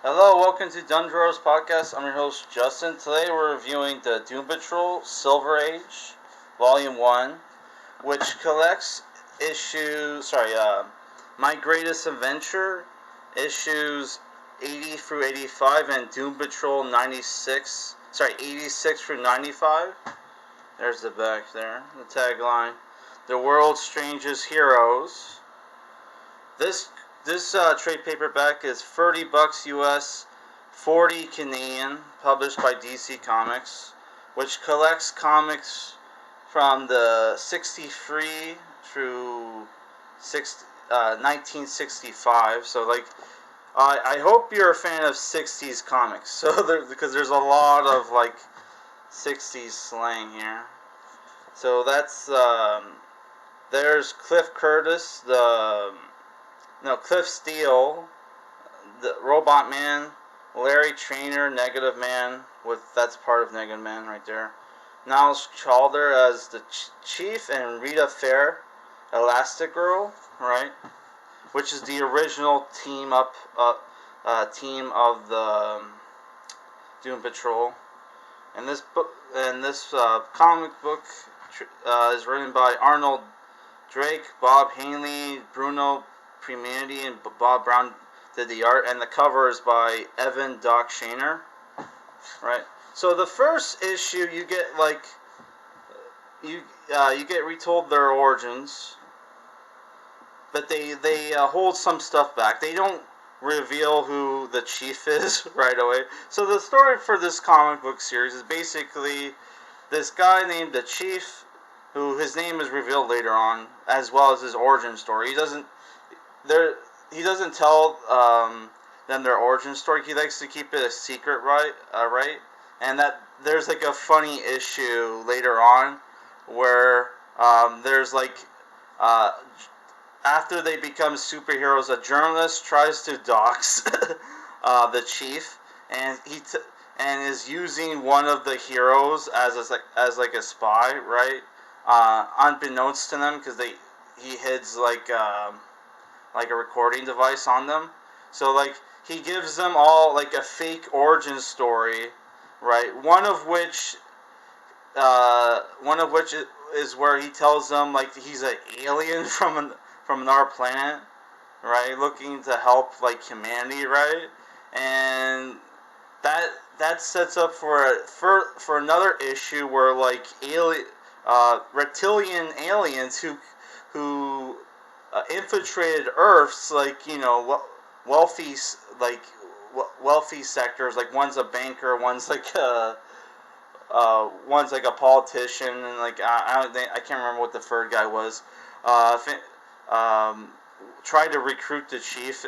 Hello, welcome to Dundro's podcast. I'm your host Justin. Today we're reviewing the Doom Patrol Silver Age, Volume 1, which collects My Greatest Adventure, issues 80 through 85, and Doom Patrol 86 through 95. There's the back there, the tagline. The world's strangest heroes. This trade paperback is $30 US, 40 Canadian, published by DC Comics, which collects comics from the 63 through 1965. So, I hope you're a fan of 60s comics. So, because there's a lot of 60s slang here. So there's Cliff Curtis, Cliff Steele, the Robot Man, Larry Trainer, Negative Man, that's part of Negative Man right there. Niles Chalder as the Chief, and Rita Fair, Elastic Girl, right? Which is the original team of the Doom Patrol. And this comic book is written by Arnold Drake, Bob Haney, Bruno Premiani, and Bob Brown did the art, and the cover is by Evan Doc Shaner, right? So the first issue, you get you get retold their origins, but they hold some stuff back. They don't reveal who the Chief is right away. So the story for this comic book series is basically this guy named the Chief, who his name is revealed later on, as well as his origin story. He doesn't tell them their origin story. He likes to keep it a secret, right? And that there's a funny issue later on where there's after they become superheroes, a journalist tries to dox the Chief, and and is using one of the heroes as a spy, right? Unbeknownst to them, because he hides a recording device on them. So he gives them all a fake origin story, right? One of which is where he tells them he's an alien from another planet, right? Looking to help humanity, right? And that sets up for another issue where reptilian aliens who infiltrated Earth's wealthy wealthy sectors. One's a banker, one's a politician, and I can't remember what the third guy was. Tried to recruit the Chief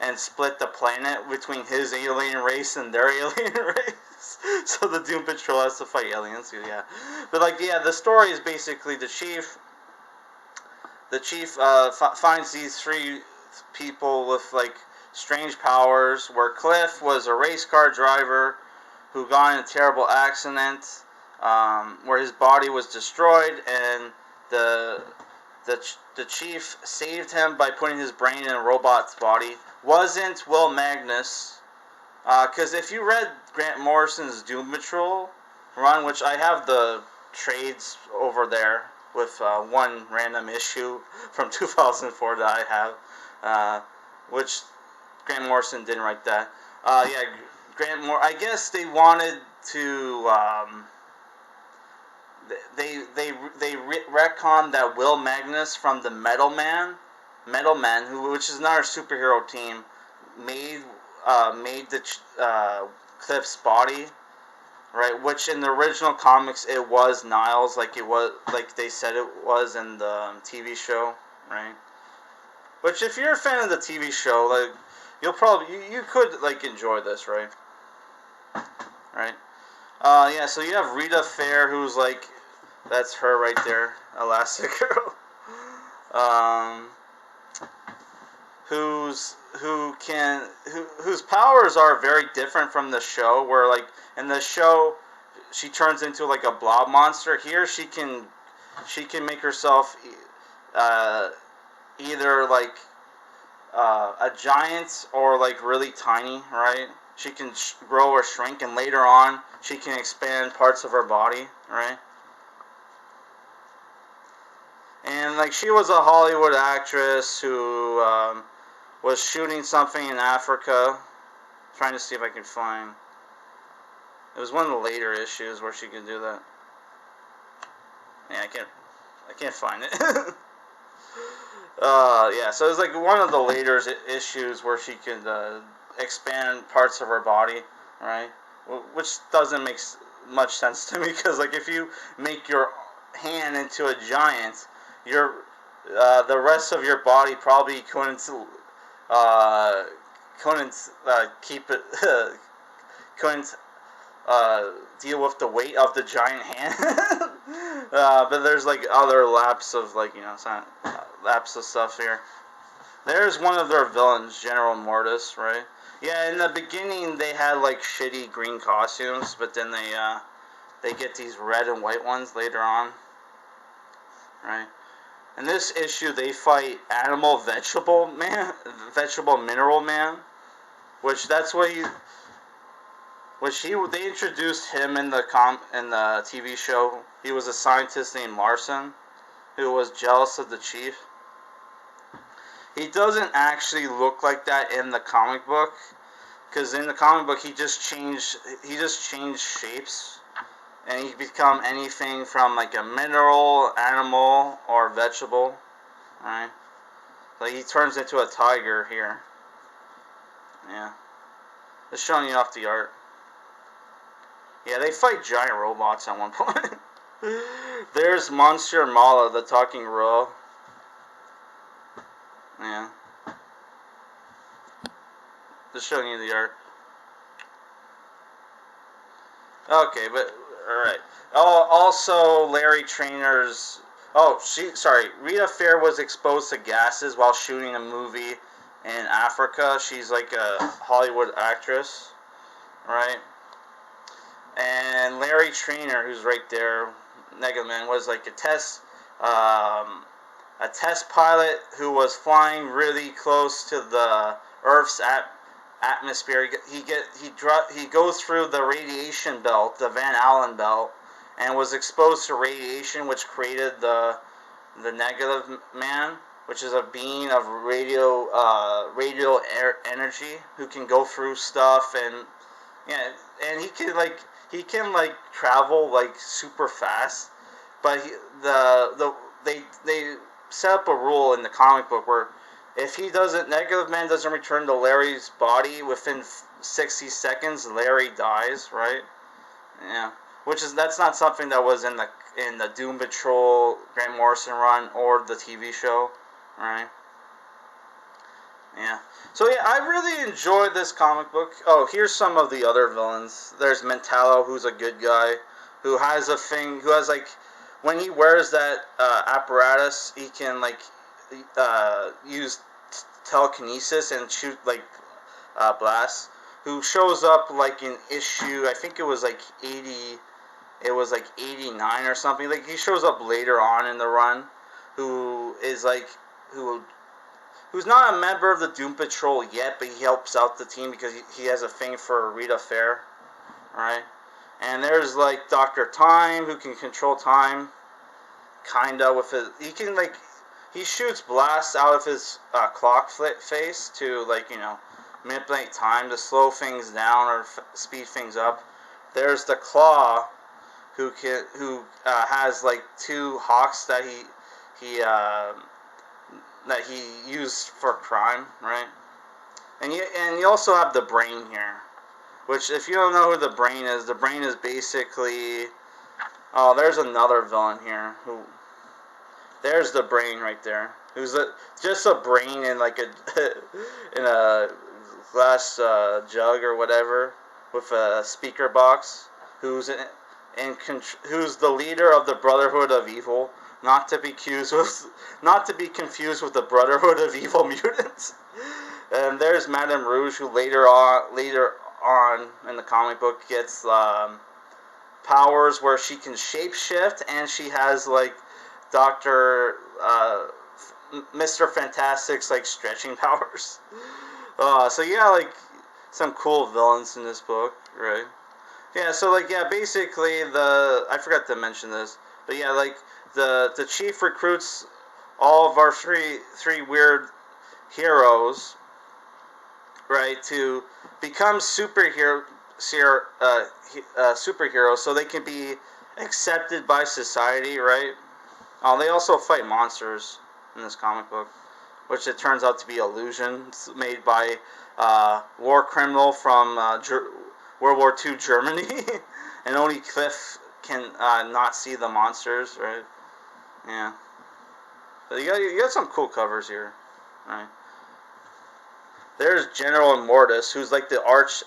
and split the planet between his alien race and their alien race. So the Doom Patrol has to fight aliens. Yeah, but the story is basically the Chief. The Chief finds these three people with strange powers. Where Cliff was a race car driver who got in a terrible accident, where his body was destroyed, and the Chief saved him by putting his brain in a robot's body. Wasn't Will Magnus, because if you read Grant Morrison's Doom Patrol run, which I have the trades over there with one random issue from 2004 that I have, which Grant Morrison didn't write that. I guess they wanted to they retconned that Will Magnus from the Metal Man, which is another superhero team, made the Cliff's body, right? Which in the original comics it was Niles, they said it was in the TV show, right? Which if you're a fan of the TV show, you'll probably you could enjoy this, right? Right. So you have Rita Fair, who's that's her right there, Elastic Girl. Whose powers are very different from the show. Where in the show, she turns into a blob monster. Here she can make herself either a giant or like really tiny, right? She can grow or shrink, and later on she can expand parts of her body, right? And like she was a Hollywood actress who was shooting something in Africa. Trying to see if I can find. It was one of the later issues where she could do that. Yeah, I can't find it. Yeah, so it was like one of the later issues where she could expand parts of her body, right? Which doesn't make much sense to me because like if you make your hand into a giant, your the rest of your body probably uh, couldn't keep it couldn't deal with the weight of the giant hand. But there's like other laps of like laps of stuff here. There's one of their villains, General Mortis, right? Yeah, in the beginning they had like shitty green costumes, but then they get these red and white ones later on, right? In this issue, they fight Animal Vegetable Man, Vegetable Mineral Man, which that's what he, which he they introduced him in the TV show. He was a scientist named Larson, who was jealous of the chief. He doesn't actually look like that in the comic book, because in the comic book he just changed shapes, and he could become anything from like a mineral, animal, or vegetable, right? Like he turns into a tiger here. Yeah, just showing you off the art. Yeah, they fight giant robots at one point. There's Monsieur Mala, the talking row. Yeah. Just showing you the art. Okay, but alright. Oh, also Larry Trainor's. Oh, Rita Fair was exposed to gases while shooting a movie in Africa. She's like a Hollywood actress, right? And Larry Trainor, who's right there, Negaman, was like a test pilot who was flying really close to the Earth's atmosphere. He goes through the radiation belt, the Van Allen belt, and was exposed to radiation, which created the Negative Man, which is a being of radio energy who can go through stuff, and yeah, and he can travel like super fast, but they set up a rule in the comic book where if Negative Man doesn't return to Larry's body within 60 seconds, Larry dies, right? Yeah, that's not something that was in the Doom Patrol Grant Morrison run or the TV show, right? Yeah. So yeah, I really enjoyed this comic book. Oh, here's some of the other villains. There's Mentallo, who's a good guy, who has like, when he wears that apparatus, he can like use telekinesis and shoot like blasts. Who shows up like in issue, I think it was like 89 or something. Like he shows up later on in the run, who's not a member of the Doom Patrol yet, but he helps out the team because he has a thing for Rita Fair, right? And there's like Dr. Time, who can control time, kinda with his. He shoots blasts out of his clock face to manipulate time to slow things down or speed things up. There's the Claw, who has like two hawks that he used for crime, right? And you also have the Brain here, which, if you don't know who the Brain is basically. Oh, there's another villain here. There's the Brain right there. Who's just a brain in like in a glass jug or whatever with a speaker box. Who's the leader of the Brotherhood of Evil. Not to be confused with the Brotherhood of Evil Mutants. And there's Madame Rouge, who later on in the comic book gets powers where she can shapeshift, and she has like Dr. Mr. Fantastic's like stretching powers. So yeah, like some cool villains in this book, right? Yeah, so like yeah, basically I forgot to mention this, but yeah, like the chief recruits all of our three weird heroes, right, to become superheroes, so they can be accepted by society, right? Oh, they also fight monsters in this comic book, which it turns out to be illusions made by war criminal from World War II Germany, and only Cliff can not see the monsters, right? Yeah, but you got some cool covers here, right? There's General Immortus, who's like the arch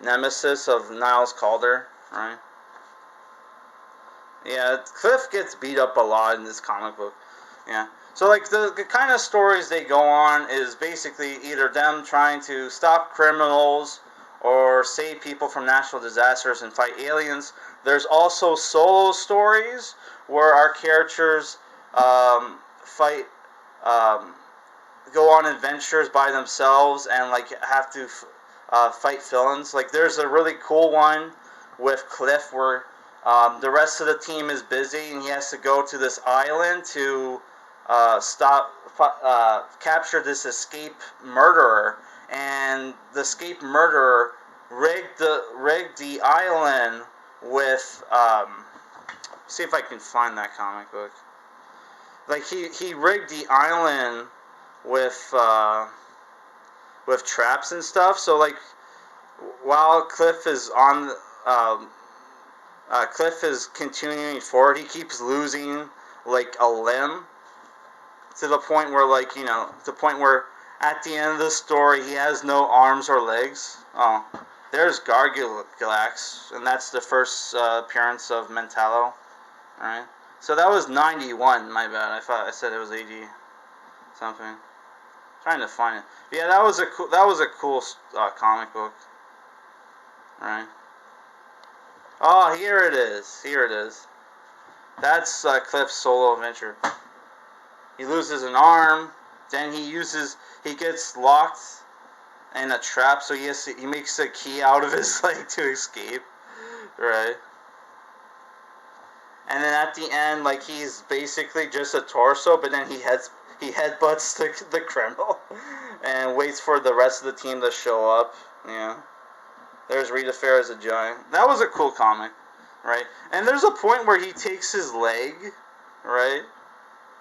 nemesis of Niles Calder, right? Yeah, Cliff gets beat up a lot in this comic book. Yeah. So, like, the kind of stories they go on is basically either them trying to stop criminals or save people from natural disasters and fight aliens. There's also solo stories where our characters fight, um, go on adventures by themselves and, like, have to fight villains. Like, there's a really cool one with Cliff where the rest of the team is busy, and he has to go to this island to capture this escape murderer. And the escape murderer rigged the island with. See if I can find that comic book. Like he rigged the island with traps and stuff. So like while Cliff is on. Cliff is continuing forward. He keeps losing like a limb to the point where, like, you know, the point where at the end of the story he has no arms or legs. Oh, there's Gargulax, and that's the first appearance of Mentallo. All right, so that was 91. My bad. I thought I said it was 80 something. Trying to find it. But yeah, that was a cool comic book. All right. Oh, here it is. Here it is. That's Cliff's solo adventure. He loses an arm. Then he gets locked in a trap, so he makes a key out of his leg to escape. Right. And then at the end, like, he's basically just a torso, but then he headbutts the criminal and waits for the rest of the team to show up. Yeah. There's Rita Fair as a giant. That was a cool comic, right? And there's a point where he takes his leg, right,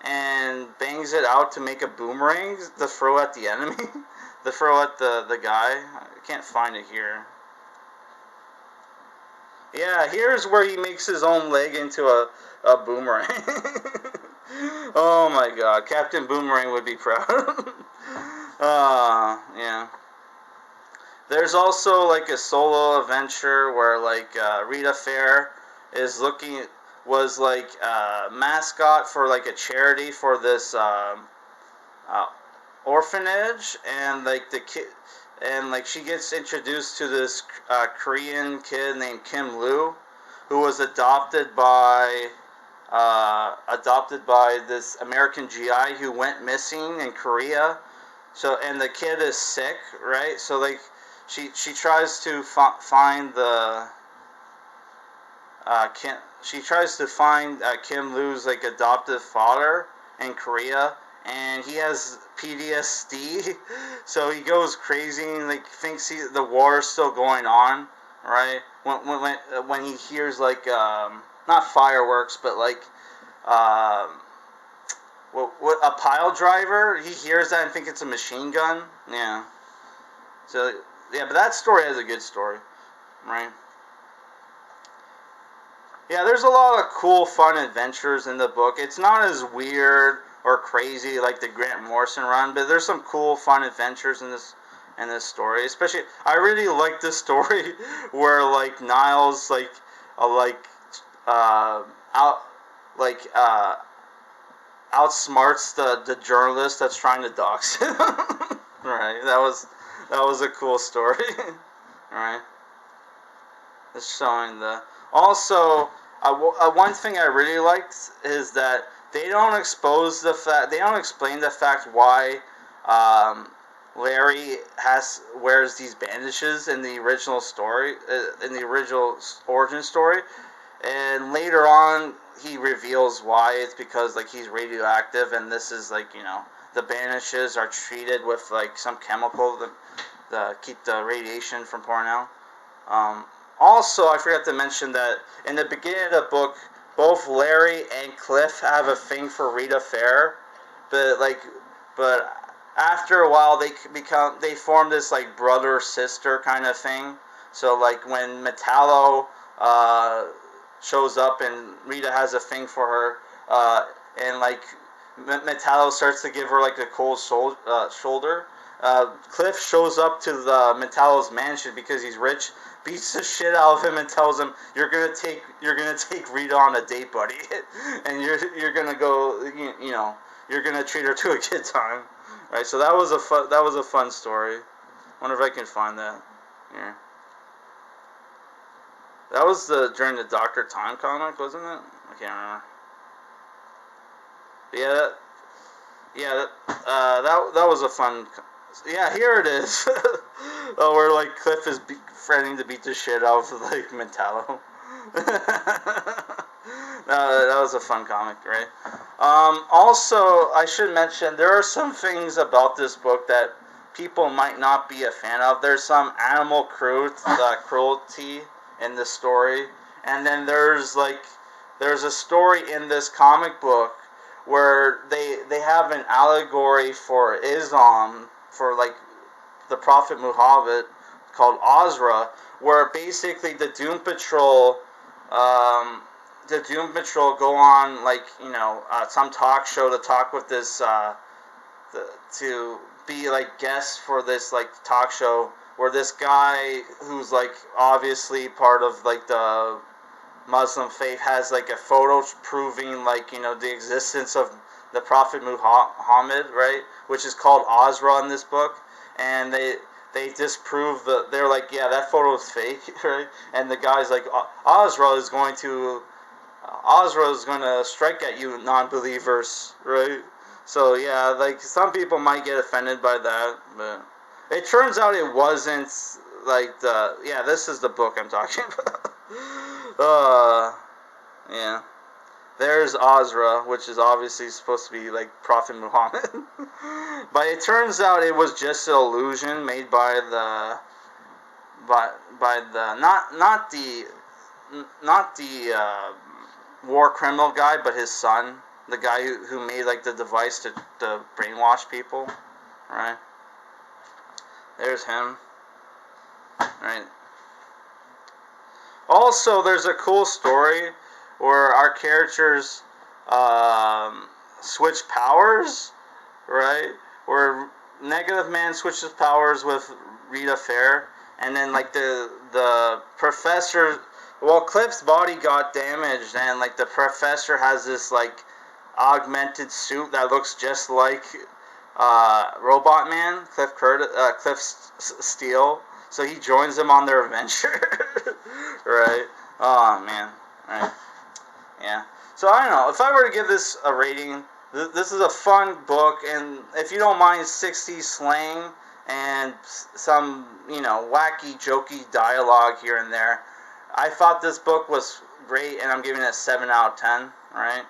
and bangs it out to make a boomerang to throw at the enemy, to throw at the guy. I can't find it here. Yeah, here's where he makes his own leg into a boomerang. Oh my god, Captain Boomerang would be proud. Yeah. There's also like a solo adventure where like Rita Fair was like a mascot for like a charity for this orphanage, and like the kid, and like she gets introduced to this Korean kid named Kim Loo, who was adopted by this American GI who went missing in Korea. So, and the kid is sick, right? So like she tries to find the Kim Loo's like adoptive father in Korea, and he has PTSD, so he goes crazy and like thinks the war is still going on, right? When he hears like not fireworks, but like what a pile driver, he hears that and thinks it's a machine gun. Yeah. So yeah, but that story has a good story, right? Yeah, there's a lot of cool, fun adventures in the book. It's not as weird or crazy like the Grant Morrison run, but there's some cool, fun adventures in this story. Especially, I really like this story where like Niles uh, out outsmarts the journalist that's trying to dox him. Right, that was a cool story. Right, it's showing the also. One thing I really liked is that they don't expose the fact. They don't explain the fact why Larry wears these bandages in the original story, in the original origin story, and later on he reveals why. It's because like he's radioactive, and this is like the bandages are treated with like some chemical to keep the radiation from pouring out. Also, I forgot to mention that in the beginning of the book, both Larry and Cliff have a thing for Rita Fair, but after a while they form this like brother sister kind of thing. So like when Metallo shows up and Rita has a thing for her, and like Metallo starts to give her like a cold shoulder. Cliff shows up to the Metallo's mansion because he's rich, beats the shit out of him and tells him, "You're gonna take Rita on a date, buddy, and you're gonna go, you're gonna treat her to a good time." Right. So that was a fun story. Wonder if I can find that here. That was during the Dr. Time comic, wasn't it? I can't remember. That was a fun. Yeah, here it is. Where like Cliff is threatening to beat the shit out of like Metallo. That was a fun comic, right? Also, I should mention there are some things about this book that people might not be a fan of. There's some animal cruelty in the story, and then there's a story in this comic book where they have an allegory for Islam, for like the Prophet Muhammad, called Azra, where basically the Doom Patrol go on like some talk show to talk with this to be like guests for this like talk show, where this guy who's like obviously part of like the Muslim faith has like a photo proving like the existence of the Prophet Muhammad, right, which is called Azra in this book, and they disprove they're like, yeah, that photo is fake, right, and the guy's like, Azra is going to strike at you non-believers, right? So yeah, like some people might get offended by that, but it turns out it wasn't like this is the book I'm talking about. Yeah. There's Azra, which is obviously supposed to be like Prophet Muhammad. But it turns out it was just an illusion made by the not the war criminal guy, but his son, the guy who made like the device to brainwash people, right? There's him, right? Also, there's a cool story where our characters switch powers, right? Where Negative Man switches powers with Rita Fair, and then like the professor. Well, Cliff's body got damaged, and like the professor has this like augmented suit that looks just like Robot Man, Cliff Steele. So he joins them on their adventure, right? Oh man, right? Yeah. So I don't know. If I were to give this a rating, this is a fun book, and if you don't mind 60s slang and some wacky, jokey dialogue here and there, I thought this book was great, and I'm giving it a 7 out of 10, right?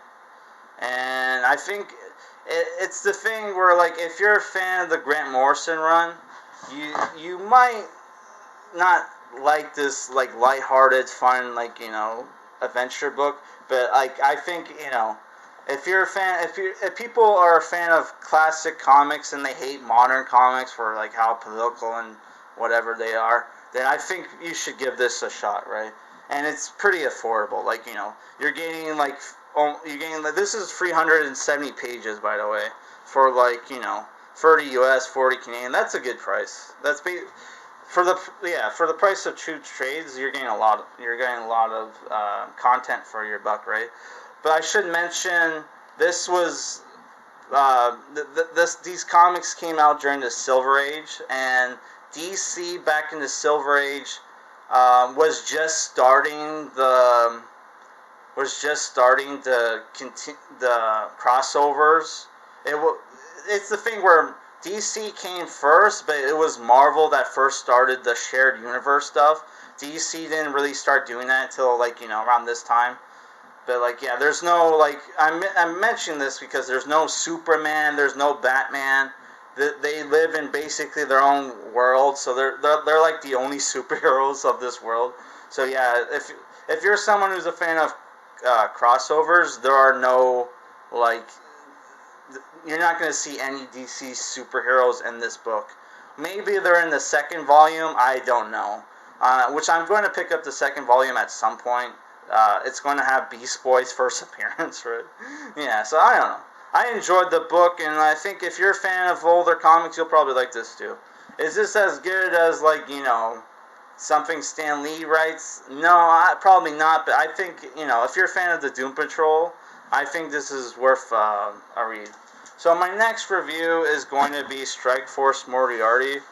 And I think it's the thing where, like, if you're a fan of the Grant Morrison run, you might not like this, like, lighthearted, fun, like, adventure book, but, like, I think, if you're a fan, if people are a fan of classic comics and they hate modern comics for, like, how political and whatever they are, then I think you should give this a shot, right? And it's pretty affordable. Like, you're getting this is 370 pages, by the way, for like, 30 US, 40 Canadian. That's a good price. For the price of two trades, you're getting a lot of content for your buck, right? But I should mention this was these comics came out during the Silver Age, and DC back in the Silver Age was just starting was just starting to continue the crossovers. It's the thing where DC came first, but it was Marvel that first started the shared universe stuff. DC didn't really start doing that until, like, around this time. But, like, yeah, there's no, like, I'm mentioning this because there's no Superman, there's no Batman. They live in basically their own world, so they're like the only superheroes of this world. So yeah, if you're someone who's a fan of crossovers, there are no, like, you're not going to see any DC superheroes in this book. Maybe they're in the second volume, I don't know. Which I'm going to pick up the second volume at some point. It's going to have Beast Boy's first appearance, right? Yeah, so I don't know. I enjoyed the book, and I think if you're a fan of older comics, you'll probably like this too. Is this as good as, like, something Stan Lee writes? No, probably not, but I think, if you're a fan of the Doom Patrol, I think this is worth a read. So my next review is going to be Strikeforce Morituri,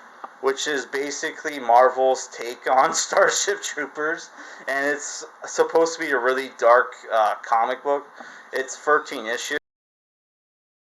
which is basically Marvel's take on Starship Troopers, and it's supposed to be a really dark comic book. It's 13 issues.